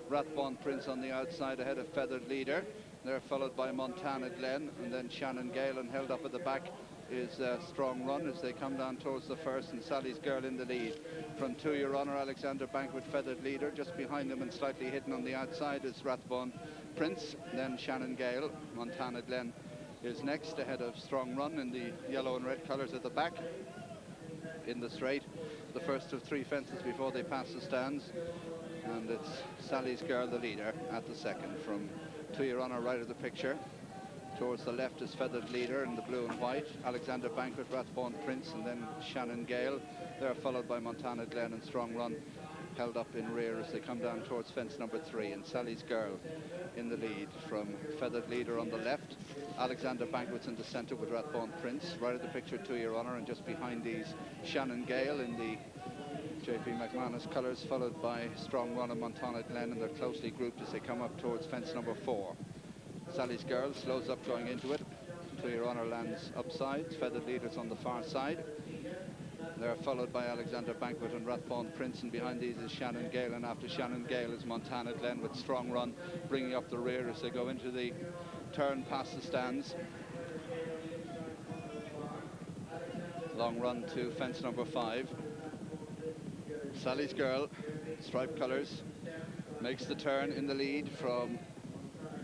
Rathbone Prince on the outside ahead of Feathered Leader. They're followed by Montana Glen, and then Shannon Gale, and held up at the back is Strong Run as they come down towards the first, and Sally's Girl in the lead. From To Your Honor, Alexander Banquet, Feathered Leader. Just behind them and slightly hidden on the outside is Rathbone Prince, then Shannon Gale. Montana Glen is next ahead of Strong Run in the yellow and red colours at the back. In the straight, the first of 3 fences before they pass the stands, and it's Sally's Girl the leader at the second. From To Your Honor, right of the picture, towards the left is Feathered Leader in the blue and white, Alexander Banquet, Rathbone Prince, and then Shannon Gale. They're followed by Montana Glen and Strong Run, held up in rear as they come down towards fence number 3, and Sally's Girl in the lead. From Feathered Leader on the left, Alexander Banquet's in the centre with Rathbone Prince, right of the picture To Your Honor, and just behind these Shannon Gale in the J.P. McManus colours, followed by Strong Run and Montana Glen, and they're closely grouped as they come up towards fence number 4. Sally's Girl slows up going into it. To Your Honor lands upside. Feathered Leader's on the far side. They're followed by Alexander Banquet and Rathbone Prince, and behind these is Shannon Gale, and after Shannon Gale is Montana Glen with Strong Run bringing up the rear as they go into the turn past the stands. Long run to fence number 5. Sally's Girl, striped colours, makes the turn in the lead. From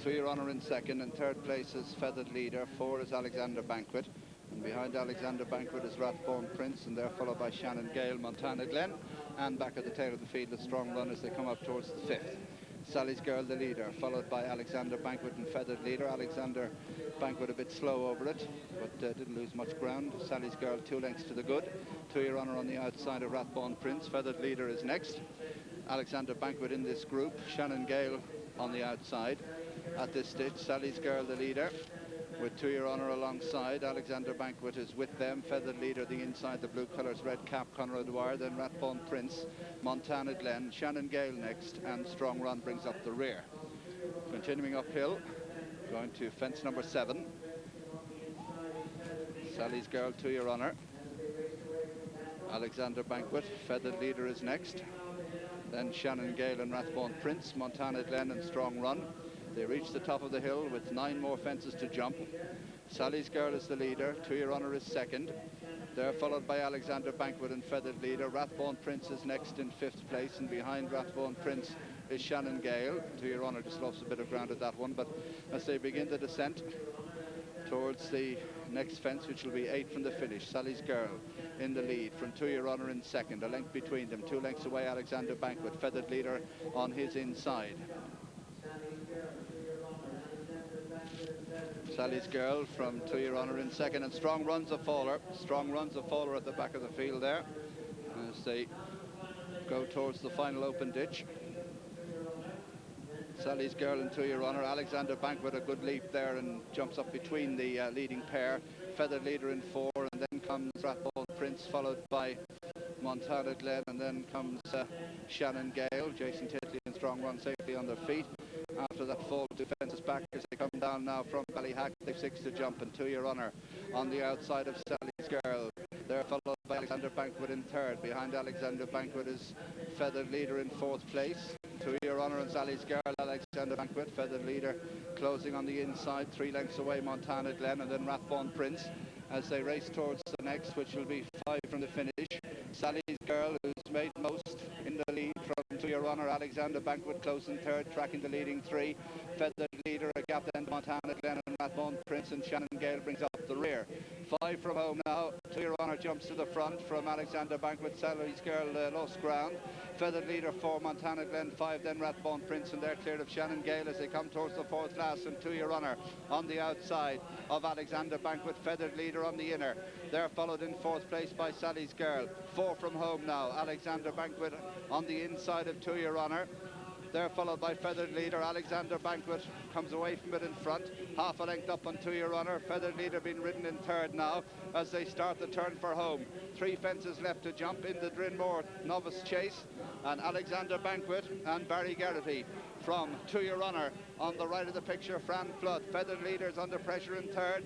To Your Honor in second, and third place is Feathered Leader. 4 is Alexander Banquet, and behind Alexander Banquet is Rathbone Prince, and they're followed by Shannon Gale, Montana Glen, and back at the tail of the field is Strong Run as they come up towards the 5th. Sally's Girl the leader, followed by Alexander Banquet and Feathered Leader. Alexander Banquet a bit slow over it, but didn't lose much ground. Sally's Girl 2 lengths to the good. To Your Honor on the outside of Rathbone Prince. Feathered Leader is next. Alexander Banquet in this group. Shannon Gale on the outside. At this stage, Sally's Girl the leader, with To Your Honor alongside. Alexander Banquet is with them. Feathered Leader the inside, the blue colours, red cap, Conrad Dwyer, then Rathbone Prince, Montana Glen, Shannon Gale next, and Strong Run brings up the rear. Continuing uphill, going to fence number 7. Sally's Girl, To Your Honor, Alexander Banquet, Feathered Leader is next, then Shannon Gale and Rathbone Prince, Montana Glen and Strong Run. They reach the top of the hill with 9 more fences to jump. Sally's Girl is the leader. To Your Honor is second. They're followed by Alexander Banquet and Feathered Leader. Rathbone Prince is next in 5th place, and behind Rathbone Prince is Shannon Gale. To Your Honor just lost a bit of ground at that one, but as they begin the descent towards the next fence, which will be 8 from the finish, Sally's Girl in the lead. From To Your Honor in second, a length between them. 2 lengths away, Alexander Banquet. Feathered Leader on his inside. Sally's Girl from To Your Honor in second, and Strong Run's a faller. Strong Run's a faller at the back of the field there as they go towards the final open ditch. Sally's Girl and To Your Honor. Alexander Banquet a good leap there and jumps up between the leading pair. Feathered Leader in 4, and then comes Rathbone Prince, followed by Montana Glen, and then comes Shannon Gale. Jason Titley and Strong Run safely on their feet. After that fall, defences back as they come down now from Ballyhack. They've 6 to jump, and To Your Honor on the outside of Sally's Girl. They're followed by Alexander Banquet in 3rd. Behind Alexander Banquet is Feathered Leader in 4th place. To Your Honor and Sally's Girl, Alexander Banquet. Feathered Leader closing on the inside, 3 lengths away, Montana Glen, and then Rathbone Prince as they race towards the next, which will be 5 from the finish. Sally's Girl, who's made most in the lead from To Your Honor. Alexander Banquet close in 3rd, tracking the leading 3. Feathered Leader, a gap then Montana Glen and Rathbone Prince, and Shannon Gale brings up the rear. 5 from home now. To Your Honor jumps to the front from Alexander Banquet. Sally's Girl lost ground. Feathered Leader 4, Montana Glen 5, then Rathbone Prince, and they're cleared of Shannon Gale as they come towards the 4th last, and To Your Honor on the outside of Alexander Banquet. Feathered Leader on the inner. They're followed in 4th place by Sally's Girl. 4 from home now. Alexander Banquet on the inside of To Your Honor. They're followed by Feathered Leader. Alexander Banquet comes away from it in front, half a length up on To Your Honor. Feathered Leader being ridden in 3rd now as they start the turn for home. 3 fences left to jump in the Drinmore novice chase, and Alexander Banquet and Barry Garrity from To Your Honor on the right of the picture. Fran Flood. Feathered Leader's under pressure in 3rd.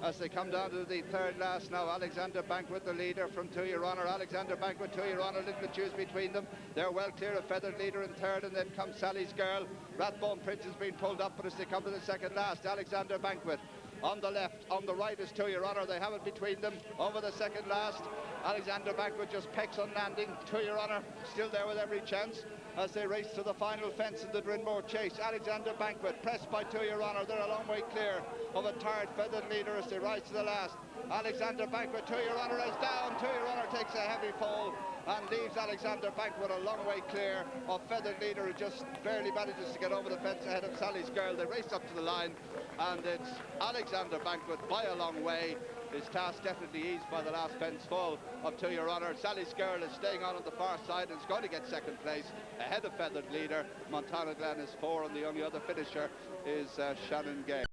as they come down to the third last now. Alexander Banquet, the leader from To Your Honour. Alexander Banquet, To Your Honour, little choose between them. They're well clear of Feathered Leader in third, and then comes Sally's Girl. Rathbone Prince has been pulled up, but as they come to the second last, Alexander Banquet on the left, on the right is To Your Honour. They have it between them over the second last. Alexander Banquet just pecks on landing. To Your Honour still there with every chance as they race to the final fence in the Drinmore chase. Alexander Banquet pressed by To Your Honour. They're a long way clear of a tired Feathered Leader as they rise to the last. Alexander Banquet, To Your Honour is down. To Your Honour takes a heavy fall and leaves Alexander Banquet a long way clear of Feathered Leader, who just barely manages to get over the fence ahead of Sally's Girl. They race up to the line, and it's Alexander Banquet by a long way. His task definitely eased by the last fence fall of To Your Honour. Sally's Girl is staying on the far side and is going to get second place ahead of Feathered Leader. Montana Glen is 4, and the only other finisher is Shannon Gay.